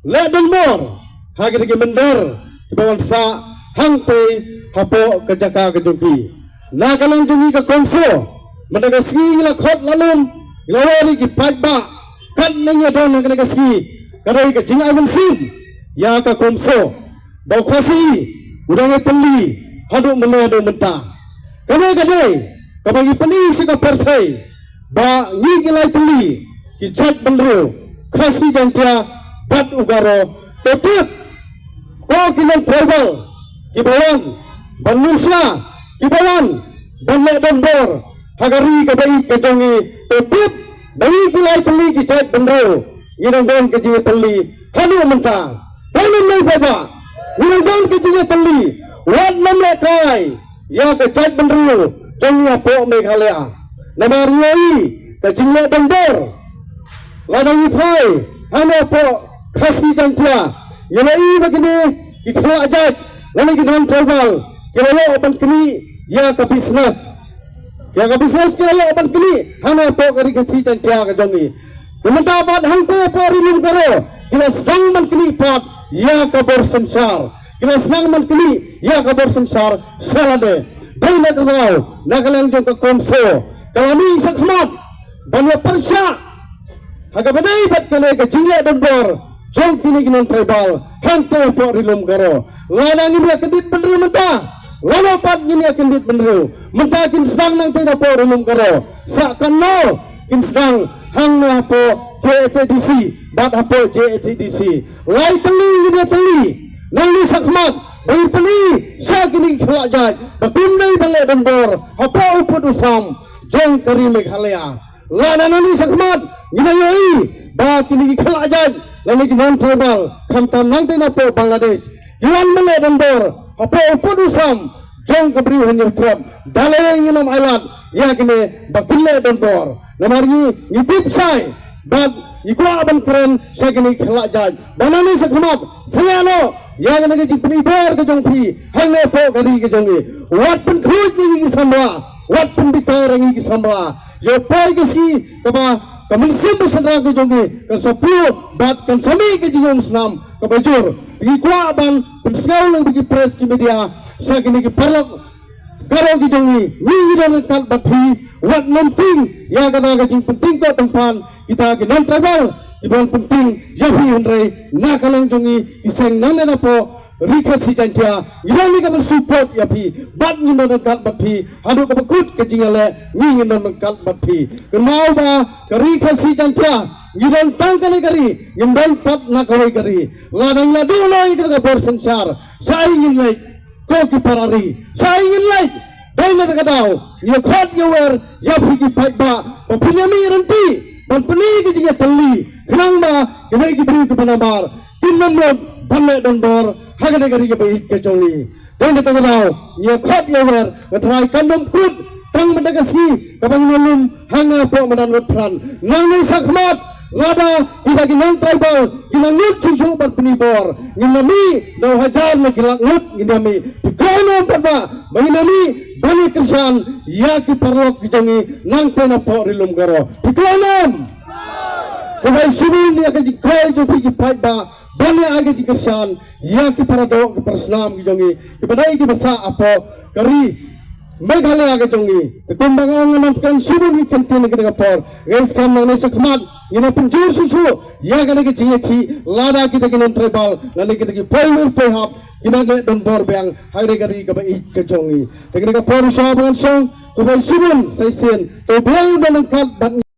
le dan mor hagi lagi mender kibawan sa hangpe hapo kejaka kejungki na kalang jungi ka konfo madagasgi la khot lalum lawari ki pajba kan nanya don na kanagasgi karai ka jinga mansin ya ka konfo bau khasi udang teli hadu menado menta kane kane kabagi pani sika persai ba ngi lai teli ki chak bandro khasi jangtia bat ugaro tetep ko kinan tribal kibawan manusia kibawan banle dondor hagari kabai kajongi tetep bagi kilai teli ki chak bandro nginang don ke jinga teli hanu menta hanu nang baba nginang don ke jinga teli wat namle kai ya ke chak bandro jongi apo Meghalaya namarioi ke jinga dondor ladang ipai hanu apo khasi jangtia yelai begini ikhla ajak lalu kita tribal kira open kini ya ke bisnes kira open kini hana po kari khasi jangtia ke jongi kemudian abad hangte po rinum karo kira senang man kini pat ya ke bersensar kira senang man kini ya ke bersensar salade baina kalau nagalang jong ke konfo kalami sakmat banyak persya haga badai bat kene ke jinga dondor jong kini kinan tribal hangte po rilum karo lana ngini akendit bener menta lana pat ngini akendit bener menta kin sedang nang tena po rilum karo sakan no kin sedang hang na po JHDC bat hapo JHDC lai teli ngini teli nang ni sakmat bayi peli sa kini khelajaj bapindai bale dondor hapo uput usam jong kari Meghalaya lana nani sakmat ngini yoi ba kini khelajaj lalu non tribal kamtam nang tena po Bangladesh iwan mele dondor apa uput usam jong kabri hanyar kuat dalai nginam island ya kini bakile dondor namargi ngitip sai bag ikwa aban keren sa kini khelajaj banani sakmat sayano ya kini ke jipni bar ke jong pi hangne po gari ke jongi wat pen kruj ni sambla wat pen bitar ngi sambla yo pai ke si kaba kamu sembuh sendiri ke jongi ke 10 bat kan sami ke jingom senam ke bajur bagi kuah ban pensiau lang bagi press ki media sa kini ke parlok karo ke jongi ni dan kal bathi wat penting ya kana ke jing penting ko tempan kita ke non tribal ibang penting yafi hendrai na kalang jongi iseng nana po Rika si jantia, ini kan support ya pi, bat ni non kat bat pi, hadu kapakut ke jingale, ni non kat bat pi. Kenau ba, Rika si jantia, ini tang kali kari, ini pat nak kawai kari. Ladang ladu lagi kita bersensar, saya ingin like, kau kiparari, saya ingin like. Dai na kadau, ya khot ya wer, ya pi ki pai ba, pinyami renti, ban peni ke jinga teli, kenang ba, kena ki beri ke panambar, tinam banle dondor haga negari ke baik ke jongi dan kita tahu ya khot ya wer ngatrai kandom krut tang mendagasi kabang nalum hanga po menanut pran nang sakmat lada kita non tribal kita ngut cucu ban penibor nginami do hajar na kilak ngut nginami pikono pada nginami bani kristian ya ki parlok ke jongi nang tena po rilum garo pikono kabai sini ni akan jikai jo pi ki ba banyak aja jikasian yang kita do ke persnam jongi kepada kita basa apa kari Meghalaya ke jongi kekembangan menamkan suruh ni kantin ke Singapura guys kan mana sakmat ini penjur susu ya kan ke jingi lada kita ke non tribal lalu kita ke power pehap kita ke dondor bang hari kari ke baik ke jongi kita ke power sahabat song kepada suruh saya sen to belai dan angkat